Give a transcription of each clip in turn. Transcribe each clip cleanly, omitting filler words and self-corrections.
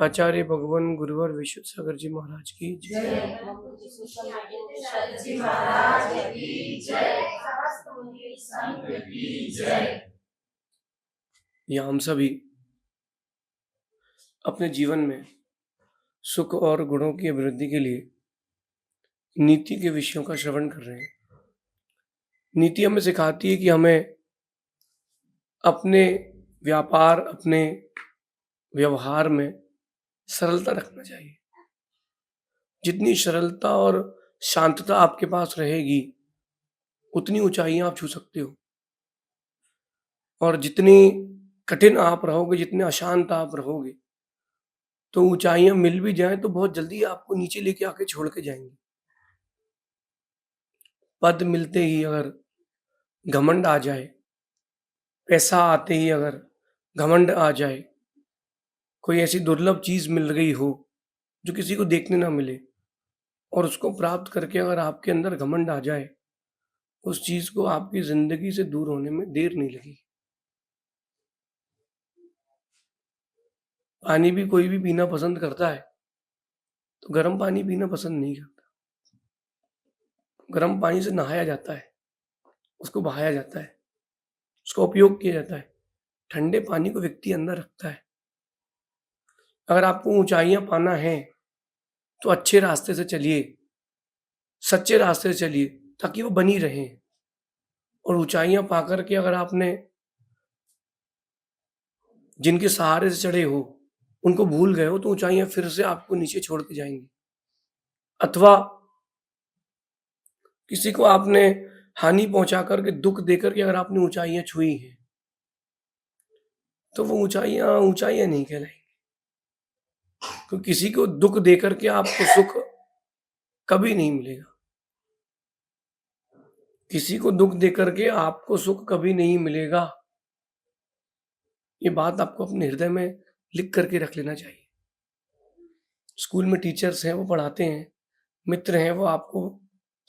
आचार्य भगवान गुरुवर विशुद्ध सागर जी महाराज की जय। या हम सभी अपने जीवन में सुख और गुणों की अभिवृद्धि के लिए नीति के विषयों का श्रवण कर रहे हैं। नीति हमें सिखाती है कि हमें अपने व्यापार, अपने व्यवहार में सरलता रखना चाहिए। जितनी सरलता और शांतता आपके पास रहेगी, उतनी ऊंचाइयां आप छू सकते हो। और जितनी कठिन आप रहोगे, जितने अशांत आप रहोगे, तो ऊंचाइयां मिल भी जाएं तो बहुत जल्दी आपको नीचे लेके आके छोड़ के जाएंगे। पद मिलते ही अगर घमंड आ जाए, पैसा आते ही अगर घमंड आ जाए, कोई ऐसी दुर्लभ चीज मिल गई हो जो किसी को देखने ना मिले, और उसको प्राप्त करके अगर आपके अंदर घमंड आ जाए, उस चीज को आपकी जिंदगी से दूर होने में देर नहीं लगेगी। पानी भी कोई भी पीना पसंद करता है, तो गर्म पानी पीना पसंद नहीं करता। गर्म पानी से नहाया जाता है, उसको बहाया जाता है, उसका उपयोग किया जाता है। ठंडे पानी को व्यक्ति अंदर रखता है। अगर आपको ऊंचाइयां पाना है तो अच्छे रास्ते से चलिए, सच्चे रास्ते से चलिए, ताकि वो बनी रहें। और ऊंचाइयां पाकर के अगर आपने जिनके सहारे से चढ़े हो उनको भूल गए हो, तो ऊंचाइयां फिर से आपको नीचे छोड़ के जाएंगी। अथवा किसी को आपने हानि पहुंचा करके, दुख देकर के अगर आपने ऊंचाइयां छुई हैं, तो वो ऊंचाइयां ऊंचाइयां नहीं कहलाएंगी। क्योंकि किसी को दुख देकर के आपको सुख कभी नहीं मिलेगा। किसी को दुख देकर के आपको सुख कभी नहीं मिलेगा। ये बात आपको अपने हृदय में लिख करके रख लेना चाहिए। स्कूल में टीचर्स हैं, वो पढ़ाते हैं, मित्र हैं, वो आपको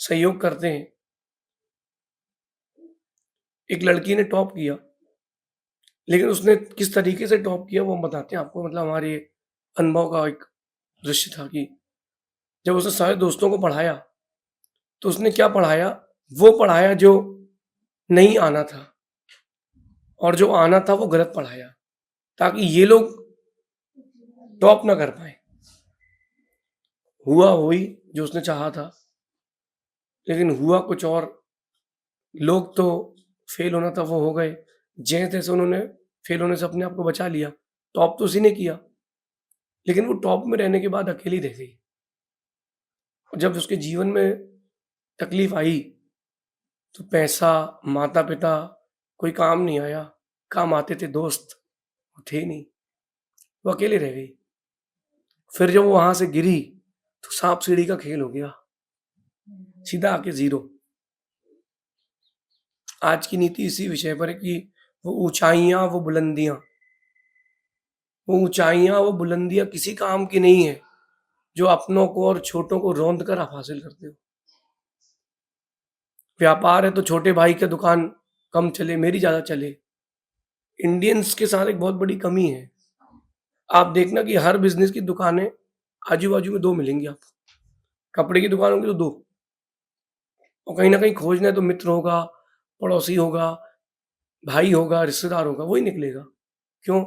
सहयोग करते हैं। एक लड़की ने टॉप किया, लेकिन उसने किस तरीके से टॉप किया वो हम बताते हैं आपको। मतलब हमारे अनुभव का एक दृश्य था कि जब उसने सारे दोस्तों को पढ़ाया, तो उसने क्या पढ़ाया? वो पढ़ाया जो नहीं आना था, और जो आना था वो गलत पढ़ाया, ताकि ये लोग टॉप ना कर पाए। हुआ वही जो उसने चाहा था, लेकिन हुआ कुछ और। लोग तो फेल होना था वो हो गए, जैसे तैसे उन्होंने फेल होने से अपने आप को बचा लिया। टॉप तो उसी ने किया, लेकिन वो टॉप में रहने के बाद अकेली रह गई। और जब उसके जीवन में तकलीफ आई, तो पैसा, माता पिता, कोई काम नहीं आया। काम आते थे दोस्त, वो थे नहीं, वो अकेले रह गई। फिर जब वो वहां से गिरी, तो सांप सीढ़ी का खेल हो गया, सीधा आके जीरो। आज की नीति इसी विषय पर है कि वो ऊंचाइयां, वो बुलंदियां, वो ऊंचाइयां, वो बुलंदियां किसी काम की नहीं है जो अपनों को और छोटों को रौंद कर आप हासिल करते हो। व्यापार है तो छोटे भाई की दुकान कम चले, मेरी ज्यादा चले। इंडियंस के साथ एक बहुत बड़ी कमी है। आप देखना कि हर बिजनेस की दुकानें आजू बाजू में दो मिलेंगी आपको। कपड़े की दुकान होगी तो दो, और कहीं ना कहीं खोजना है तो मित्र होगा, पड़ोसी होगा, भाई होगा, रिश्तेदार होगा, वही निकलेगा। क्यों?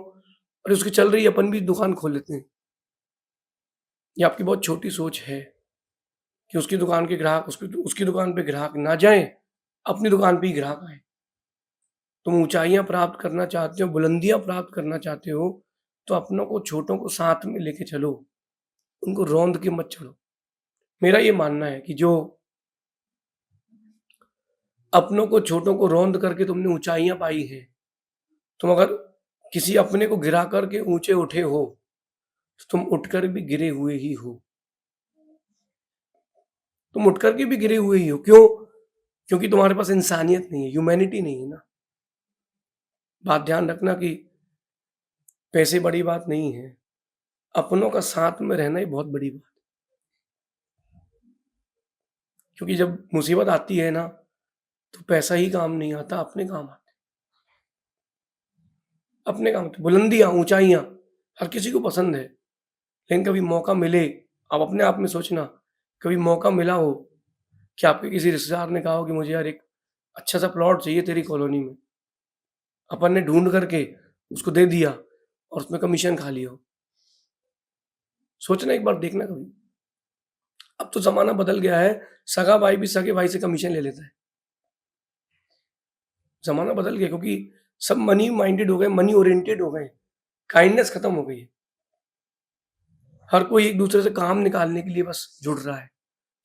अरे उसकी चल रही है, अपन भी दुकान खोल लेते हैं। ये आपकी बहुत छोटी सोच है कि उसकी दुकान के ग्राहक उसकी दुकान पे ग्राहक ना जाएं, अपनी दुकान पे ही ग्राहक आए। तुम ऊंचाइयां प्राप्त करना चाहते हो, बुलंदियां प्राप्त करना चाहते हो, तो अपनों को, छोटों को साथ में लेके चलो, उनको रौंद के मत चलो। मेरा ये मानना है कि जो अपनों को, छोटों को रौंद करके तुमने ऊंचाइयां पाई हैं, तुम अगर किसी अपने को गिरा करके ऊंचे उठे हो, तो तुम उठकर भी गिरे हुए ही हो। तुम उठ करके भी गिरे हुए ही हो। क्यों? क्योंकि तुम्हारे पास इंसानियत नहीं है, ह्यूमैनिटी नहीं है ना। बात ध्यान रखना कि पैसे बड़ी बात नहीं है, अपनों का साथ में रहना ही बहुत बड़ी बात। क्योंकि जब मुसीबत आती है ना, तो पैसा ही काम नहीं आता, अपने काम आते। अपने काम आते। बुलंदियां, ऊंचाइयां हर किसी को पसंद है, लेकिन कभी मौका मिले, आप अपने आप में सोचना, कभी मौका मिला हो कि आपके किसी रिश्तेदार ने कहा हो कि मुझे यार एक अच्छा-सा प्लॉट चाहिए तेरी कॉलोनी में। अपन ने ढूँढ करके उसको दे दिया और उसमें कमीशन खा लिया हो। सोचना एक बार, देखना कभी। अब तो ज़माना बदल गया है, सगा भाई भी सगे भाई से कमीशन ले लेता है। ज़माना बदल गया क्योंकि सब मनी माइंडेड हो गए, मनी ओरिएंटेड हो गए। काइंडनेस खत्म हो गई है। हर कोई एक-दूसरे से काम निकालने के लिए बस जुड़ रहा है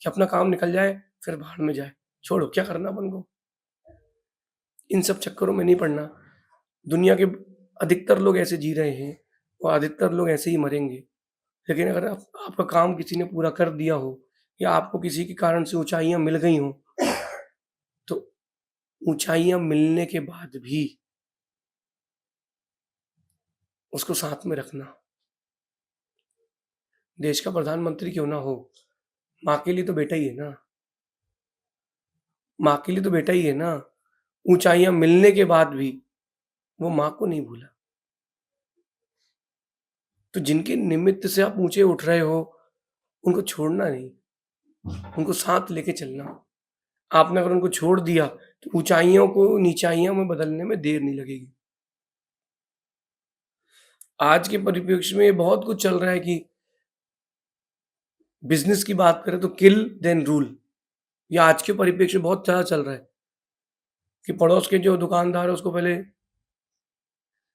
कि अपना काम निकल जाए, फिर भाड़ में जाए। छोड़ो, क्या करना अपन को? इन सब चक्करों में नहीं पड़ना। दुनिया के अधिकतर लोग ऐसे जी रहे हैं और अधिकतर लोग ऐसे ही मरेंगे। लेकिन अगर आपका काम किसी ने पूरा कर दिया हो या आपको किसी के कारण से ऊँचाइयाँ मिल गई हों, तो ऊँचाइयाँ मिलने के बाद भी उसको साथ में रखना। देश का प्रधानमंत्री क्यों ना हो, माँ के लिए तो बेटा ही है ना, माँ के लिए तो बेटा ही है ना। ऊँचाइयाँ मिलने के बाद भी वो माँ को नहीं भूला। तो जिनके निमित्त से आप ऊँचे उठ रहे हो, उनको छोड़ना नहीं, उनको साथ लेके चलना। आपने अगर उनको छोड़ दिया, तो ऊँचाइयों को नीचाइयों में बदलने में देर नहीं लगेगी। आज के परिप्रेक्ष्य में बहुत कुछ चल रहा है कि बिज़नेस की बात करें तो किल देन रूल। ये आज के परिप्रेक्ष्य में बहुत ज़्यादा चल रहा है कि पड़ोस के जो दुकानदार है उसको पहले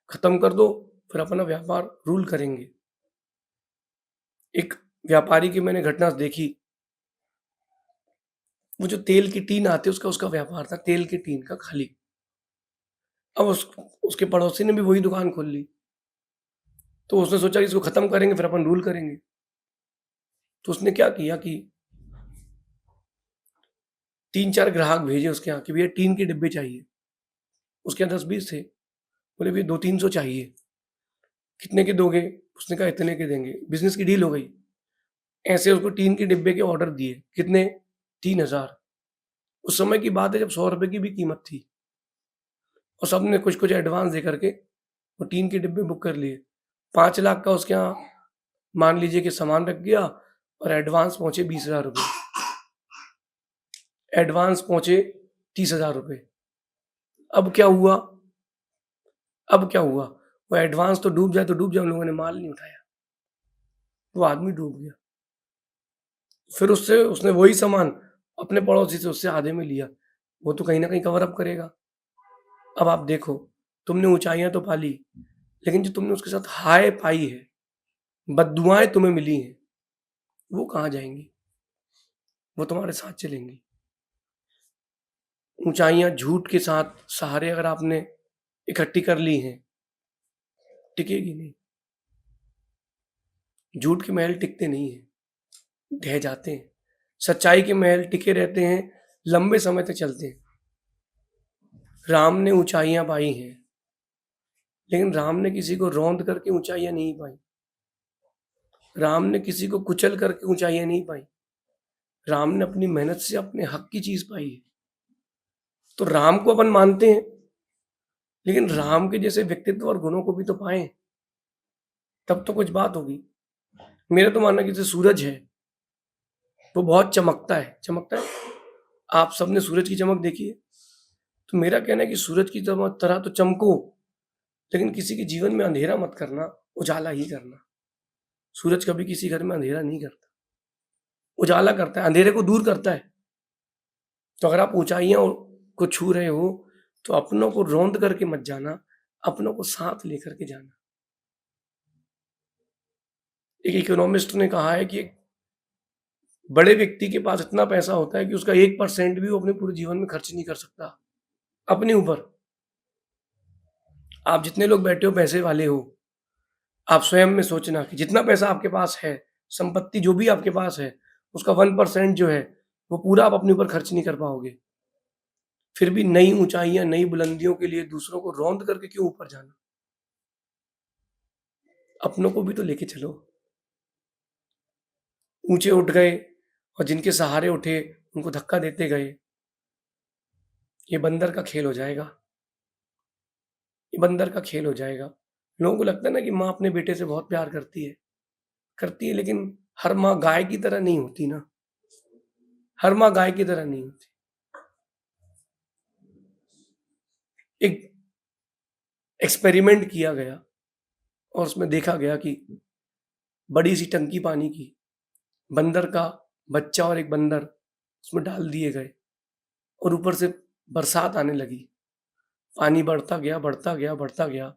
खत्म कर दो, फिर अपना व्यापार रूल करेंगे। एक व्यापारी की मैंने घटना देखी, वो जो तेल की टीन आती है उसका उसका व्यापार था, तेल की टीन का खाली। अब उसके पड़ोसी ने भी वही दुकान खोल ली। तो उसने सोचा कि इसको खत्म करेंगे फिर अपन रूल करेंगे। तो उसने क्या किया कि 3-4 ग्राहक भेजे उसके यहाँ कि भैया टीन के डिब्बे चाहिए। उसके यहाँ 10-20 थे। बोले भैया 200-300 चाहिए। कितने के दोगे? उसने कहा इतने के देंगे। बिज़नेस की डील हो गई। ऐसे उसको टीन के डिब्बे के ऑर्डर दिए। कितने? 3000। उस समय की बात है जब ₹100 की भी कीमत थी और सबने कुछ-कुछ एडवांस दे करके वो टीन के डिब्बे बुक कर लिए। 5 लाख का उसके यहाँ मान लीजिए कि सामान रख गया और एडवांस पहुँचे ₹20,000। एडवांस पहुँचे ₹30,000। अब क्या हुआ? अब क्या हुआ? वो एडवांस तो डूब जाए तो डूब जाए, उन लोगों ने माल नहीं उठाया। वो आदमी डूब गया। फिर उससे उसने वही सामान अपने पड़ोसी से उससे आधे में लिया। वो तो कहीं न कहीं कवर अप करेगा। अब आप देखो, तुमने ऊँचाइयाँ तो पा ली, लेकिन जो तुमने उसके साथ हाय पाई है, बददुआएँ तुम्हें मिली हैं, वो कहाँ जाएँगी? वो तुम्हारे साथ चलेंगी। ऊँचाइयाँ झूठ के साथ सहारे अगर आपने इकट्ठी कर ली हैं, टिकेगी नहीं। झूठ के महल टिकते नहीं हैं, ढह जाते हैं। सच्चाई के महल टिके रहते हैं, लंबे समय तक चलते हैं। राम ने ऊँचाइयाँ पाई हैं, लेकिन राम ने किसी को रौंद करके ऊँचाइयाँ नहीं पाई। राम ने किसी को कुचल करके ऊँचाइयाँ नहीं पाई। राम ने अपनी मेहनत से अपने हक की चीज़ पाई है। तो राम को अपन मानते हैं, लेकिन राम के जैसे व्यक्तित्व और गुणों को भी तो पाएँ, तब तो कुछ बात होगी। मेरा तो मानना है कि जैसे सूरज है, वो बहुत चमकता है। चमकता है? आप सबने सूरज की चमक देखी है? तो मेरा कहना है कि सूरज की तरह तो चमको, लेकिन किसी के जीवन में अंधेरा मत करना, उजाला ही करना। सूरज कभी किसी घर में अंधेरा नहीं करता, उजाला करता है, अंधेरे को दूर करता है। तो अगर आप ऊँचाइयों को छू रहे हो, तो अपनों को रौंद करके मत जाना, अपनों को साथ लेकर के जाना। एक इकोनॉमिस्ट ने कहा है कि एक बड़े व्यक्ति के पास इतना पैसा होता है कि उसका 1% भी वो अपने पूरे जीवन में खर्च नहीं कर सकता, अपने ऊपर। आप जितने लोग बैठे हो पैसे वाले हो, आप स्वयं में सोचना कि जितना पैसा आपके पास है, संपत्ति जो भी आपके पास है, उसका 1% जो है, वो पूरा आप अपने ऊपर खर्च नहीं कर पाओगे। फिर भी नई ऊँचाइयाँ, नई बुलंदियों के लिए दूसरों को रौंद करके क्यों ऊपर जाना? अपनों को भी तो लेके चलो। ऊँचे उठ गए और जिनके सहारे उठे, उनको धक्का देते गए। ये बंदर का खेल हो जाएगा, ये बंदर का खेल हो जाएगा। लोगों को लगता है ना कि माँ अपने बेटे से बहुत प्यार करती है, करती है, लेकिन हर माँ गाय की तरह नहीं होती ना, हर माँ गाय की तरह नहीं होती। एक एक्सपेरिमेंट किया गया और उसमें देखा गया कि बड़ी सी टंकी पानी की, बंदर का बच्चा और एक बंदर उसमें डाल दिए गए और ऊपर से बरसात आने लगी। पानी बढ़ता गया, बढ़ता गया, बढ़ता गया।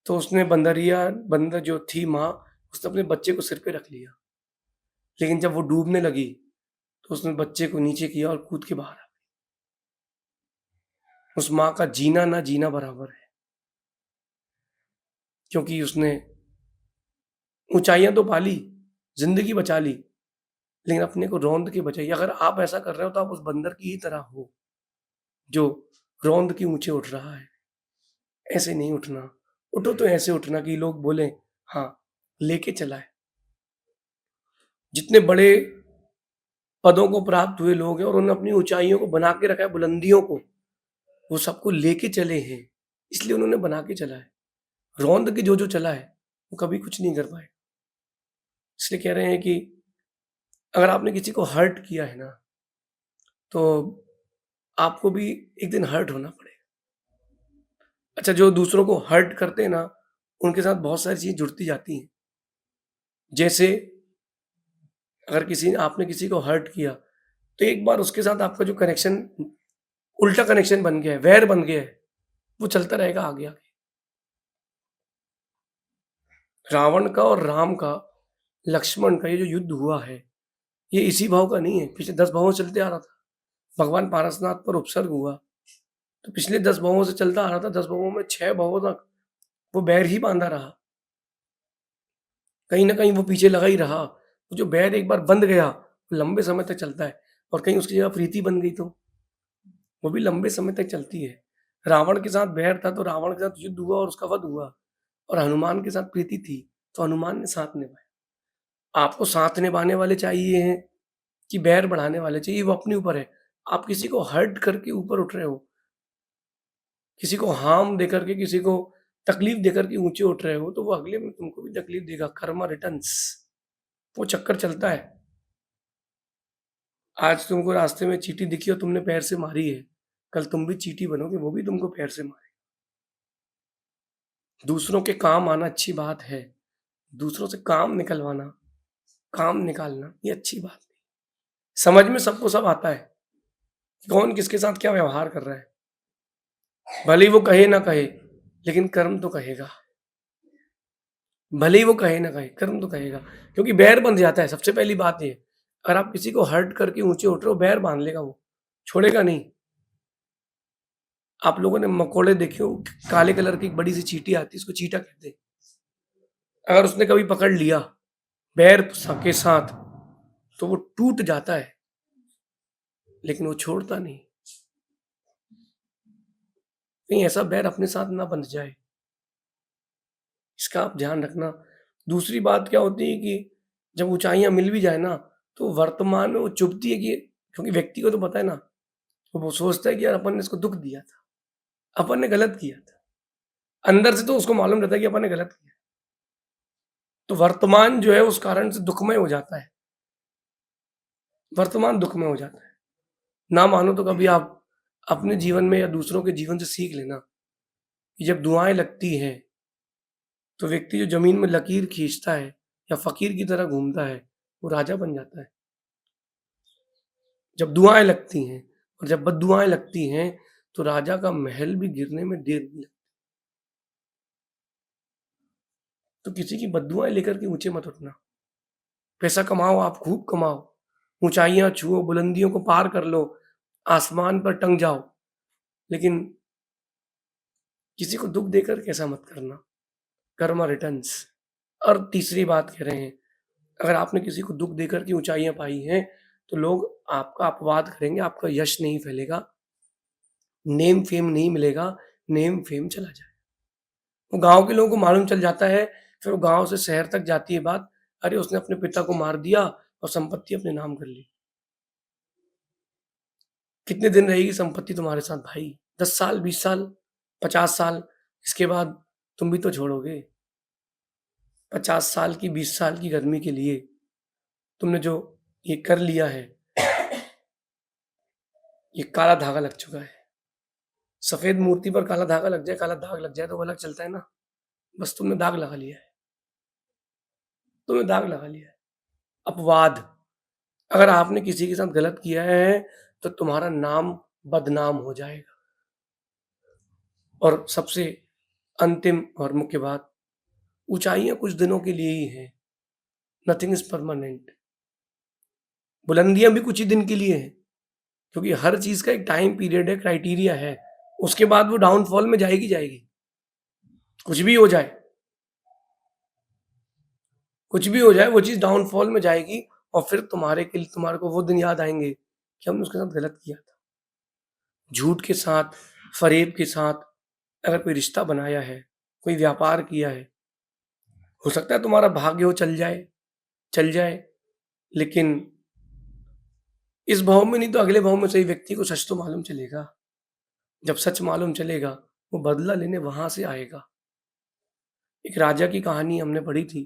तो उसने बंदर जो थी माँ, उसने अपने बच्चे को सिर पे रख लिया। लेकिन जब वो डूबने लगी, तो उसने बच्चे को नीचे किया और कूद के बाहर आ गई। उस माँ का जीना ना जीना बराबर है, क्योंकि उसने ऊँचाइयाँ तो पा ली, ज़िंदगी बचा ली, लेकिन अपने को रौंद के बचाई। अगर आप ऐसा कर रहे हो, तो आप उस बंदर की ही तरह हो, जो रौंद के ऊँचे उठ रहा है। ऐसे नहीं उठना। उठो तो ऐसे उठना कि लोग बोलें, हाँ, लेके चला है। जितने बड़े पदों को प्राप्त हुए लोग हैं और उन्होंने अपनी ऊँचाइयों को बना के रखा है, बुलंदियों को, वो सबको लेके चले हैं, इसलिए उन्होंने बना के चला है। रौंद के जो चला है, वो कभी कुछ नहीं कर पाए। इसलिए कह रहे हैं कि अगर आपने किसी को हर्ट किया है ना, तो आपको भी एक दिन हर्ट होना पड़ेगा। अच्छा, जो दूसरों को हर्ट करते हैं ना, उनके साथ बहुत सारी चीज़ें जुड़ती जाती हैं। जैसे अगर किसी आपने किसी को हर्ट किया, तो एक बार उसके साथ आपका जो कनेक्शन, उल्टा कनेक्शन बन गया है, वैर बन गया है, वो चलता रहेगा आगे-आगे। रावण का और राम का, लक्ष्मण का ये जो युद्ध हुआ है, ये इसी भाव का नहीं है, पिछले 10 भावों से चलते आ रहा था। भगवान पारसनाथ पर उपसर्ग हुआ, तो पिछले 10 भावों से चलता आ रहा था, 10 भावों में 6 भावों तक वो बैर ही बाँधा रहा। कहीं न कहीं वो पीछे लगा ही रहा। वो जो बैर एक बार बंध गया, लंबे समय तक चलता है, और कहीं उसकी जगह प्रीति बन गई तो, वो भी लंबे समय तक चलती है। रावण के साथ बैर था, तो रावण के साथ युद्ध हुआ और उसका वध हुआ, और हनुमान के साथ प्रीति थी, तो हनुमान ने साथ निभाया। आपको साथ निभाने वाले चाहिए हैं कि बैर बढ़ाने वाले चाहिए, वो अपने ऊपर है। आप किसी को हर्ट करके ऊपर उठ रहे हो, किसी को हार्म देकर के, किसी को तकलीफ देकर के ऊँचे उठ रहे हो, तो वो अगले में तुमको भी तकलीफ देगा। कर्मा रिटर्न्स, वो चक्कर चलता है। आज तुमको रास्ते में चींटी दिखी और तुमने पैर से मारी है, कल तुम भी चींटी बनोगे, वो भी तुमको पैर से मारेगा। दूसरों के काम आना अच्छी बात है, दूसरों से काम निकलवाना, काम निकालना, ये अच्छी बात नहीं। समझ में सबको सब आता है, कि कौन किसके साथ क्या व्यवहार कर रहा है। भले ही वो कहे ना कहे, लेकिन कर्म तो कहेगा। भले ही वो कहे ना कहे, कर्म तो कहेगा, क्योंकि बैर बंध जाता है। सबसे पहली बात ये, अगर आप किसी को हर्ट करके ऊँचे उठ रहे हो, बैर बाँध लेगा वो, छोड़ेगा नहीं। आप लोगों ने मकोड़े देखे हो, काले कलर की एक बड़ी सी चींटी आती है, उसको चींटा कहते हैं। अगर उसने कभी पकड़ लिया बैर के साथ, तो वो टूट जाता है, लेकिन वो छोड़ता नहीं। कहीं ऐसा बैर अपने साथ ना बंध जाए, इसका आप ध्यान रखना। दूसरी बात क्या होती है कि जब ऊँचाइयाँ मिल भी जाए ना, तो वर्तमान में वो चुभती है, कि क्योंकि व्यक्ति को तो पता है ना, तो वो सोचता है कि यार अपन ने इसको दुःख दिया था, अपन ने गलत किया था। अंदर से तो उसको मालूम रहता है कि अपन ने गलत किया। तो वर्तमान जो है उस कारण से दुःखमय हो जाता है, वर्तमान दुःखमय हो जाता है। ना मानो तो कभी आप अपने जीवन में या दूसरों के जीवन से सीख लेना, कि जब दुआएँ लगती हैं, तो व्यक्ति जो ज़मीन में लकीर खींचता है या फ़कीर की तरह घूमता है, वो राजा बन जाता है। जब दुआएँ लगती हैं और जब बददुआएँ लगती हैं, तो राजा का महल भी गिरने में देर नहीं लगती। तो किसी की बददुआएँ लेकर के ऊँचे मत उठना। पैसा कमाओ, आप खूब कमाओ, ऊँचाइयाँ छुओ, बुलंदियों को पार कर लो, आसमान पर टंग जाओ, लेकिन किसी को दुःख देकर के ऐसा मत करना। कर्मा रिटर्न्स। और तीसरी बात कह रहे हैं, अगर आपने किसी को दुःख देकर के ऊँचाइयाँ पाई हैं, तो लोग आपका अपवाद करेंगे, आपका यश नहीं फैलेगा, नेम फेम नहीं मिलेगा, नेम फेम चला जाएगा। वो गाँव के लोगों को मालूम चल जाता है, फिर वो गाँव से शहर तक जाती है बात, अरे उसने अपने पिता को मार दिया और संपत्ति अपने नाम कर ली। कितने दिन रहेगी संपत्ति तुम्हारे साथ भाई? 10 साल, 20 साल, 50 साल, इसके बाद तुम भी तो छोड़ोगे। 50 साल की, 20 साल की गर्मी के लिए तुमने जो ये कर लिया है, ये काला धागा लग चुका है। सफ़ेद मूर्ति पर काला धागा लग जाए, काला दाग लग जाए तो वो अलग चलता है ना? बस तुमने दाग लगा लिया है, तुमने दाग लगा लिया है। अपवाद, अगर आपने किसी के साथ गलत किया है, तो तुम्हारा नाम बदनाम हो जाएगा। और सबसे अंतिम और मुख्य बात, ऊँचाइयाँ कुछ दिनों के लिए ही हैं, नथिंग इज़ परमानेंट। बुलंदियाँ भी कुछ ही दिन के लिए हैं, क्योंकि हर चीज़ का एक टाइम पीरियड है, क्राइटेरिया है। उसके बाद वो डाउनफॉल में जाएगी, जाएगी। कुछ भी हो जाए, कुछ भी हो जाए, वो चीज़ डाउनफॉल में जाएगी और फिर तुम्हारे को वो दिन याद आएँगे कि हमने उसके साथ गलत किया था। झूठ के साथ, फ़रेब के साथ अगर कोई रिश्ता बनाया है, कोई व्यापार किया है, हो सकता है तुम्हारा भाग्य हो चल जाए, लेकिन इस भाव में नहीं तो अगले भाव में सही व्यक्ति को सच तो मालूम चलेगा। जब सच मालूम चलेगा, वो बदला लेने वहाँ से आएगा। एक राजा की कहानी हमने पढ़ी थी,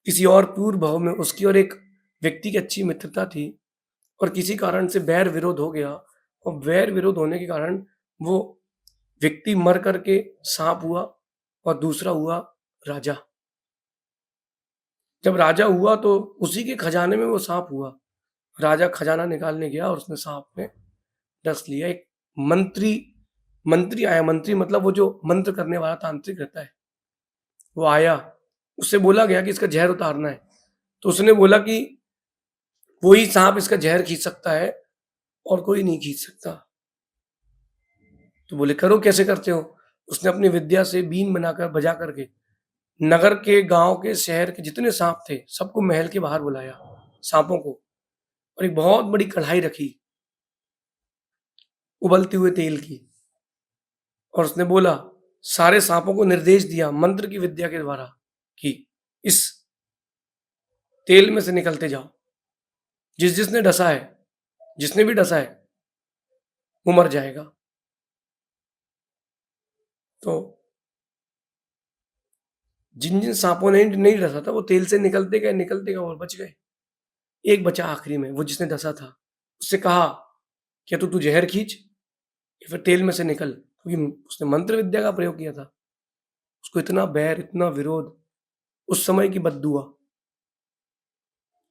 किसी और पूर्व भाव में उसकी और एक व्यक्ति की अच्छी मित्रता थी और किसी कारण से बैर विरोध हो गया और बैर विरोध होने के कारण वो व्यक्ति मर करके साँप हुआ और दूसरा हुआ राजा। जब राजा हुआ तो उसी के खजाने में वो साँप हुआ। राजा खजाना निकालने गया और उसने साँप में डस लिया। एक मंत्री मंत्री आया, मंत्री मतलब वो जो मंत्र करने वाला तांत्रिक रहता है, वो आया, उससे बोला गया कि इसका ज़हर उतारना है। तो उसने बोला कि वही साँप इसका ज़हर खींच सकता है और कोई नहीं खींच सकता। तो बोले करो कैसे करते हो? उसने अपनी विद्या से बीन बनाकर बजा करके नगर के, गाँव के, शहर के जितने साँप थे, सबको महल के बाहर बुलाया, साँपों को, और एक बहुत बड़ी कढ़ाई रखी, उबलते हुए तेल की, और उसने बोला, सारे साँपों को निर्देश दिया मंत्र की विद्या के द्वारा कि इस तेल में से निकलते जाओ। जिसने डसा है, जिसने भी डसा है, वो मर जाएगा। तो जिन साँपों ने नहीं डसा था, वो तेल से निकलते गए और बच गए। एक बचा आखिरी में, वो जिसने डसा था। उससे कहा, क्या तू ज़हर खींच या फिर तेल में से निकल, क्योंकि उसने मंत्र विद्या का प्रयोग किया था। उसको इतना बैर, इतना विरोध, उस समय की बद्दुआ,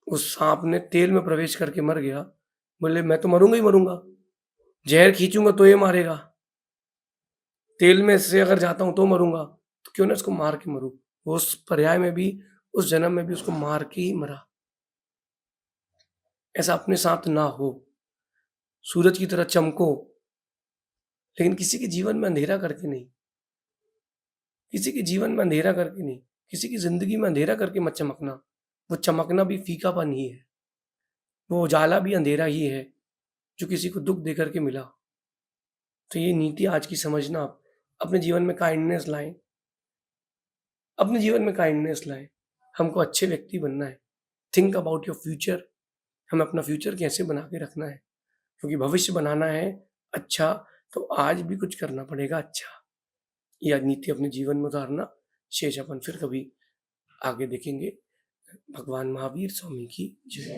उस सांप ने तेल में प्रवेश करके मर गया। बोले मैं तो मरूंगा ही मरूंगा, जहर खींचूंगा तो ये मारेगा, तेल में से अगर जाता हूं तो मरूंगा, तो क्यों ना इसको मार के मरूं। वो उस पर्याय में भी, उस जन्म में भी उसको मार के ही मरा। ऐसा अपने साथ ना हो। सूरज की तरह चमको, लेकिन किसी के जीवन में अंधेरा करके नहीं, किसी के जीवन में अंधेरा करके नहीं, किसी की जिंदगी में अंधेरा करके मत चमकना। वो चमकना भी फीकापन ही है, वो उजाला भी अंधेरा ही है जो किसी को दुख देकर के मिला। तो ये नीति आज की समझना आप अपने जीवन में काइंडनेस लाएं, अपने जीवन में काइंडनेस लाएं। हमको अच्छे व्यक्ति बनना है। Think about your future. हमें अपना फ्यूचर कैसे बना के रखना है, क्योंकि भविष्य बनाना है अच्छा, तो आज भी कुछ करना पड़ेगा अच्छा। यह नीति अपने जीवन में उतारना। शेष अपन फिर कभी आगे देखेंगे। भगवान महावीर स्वामी की जय।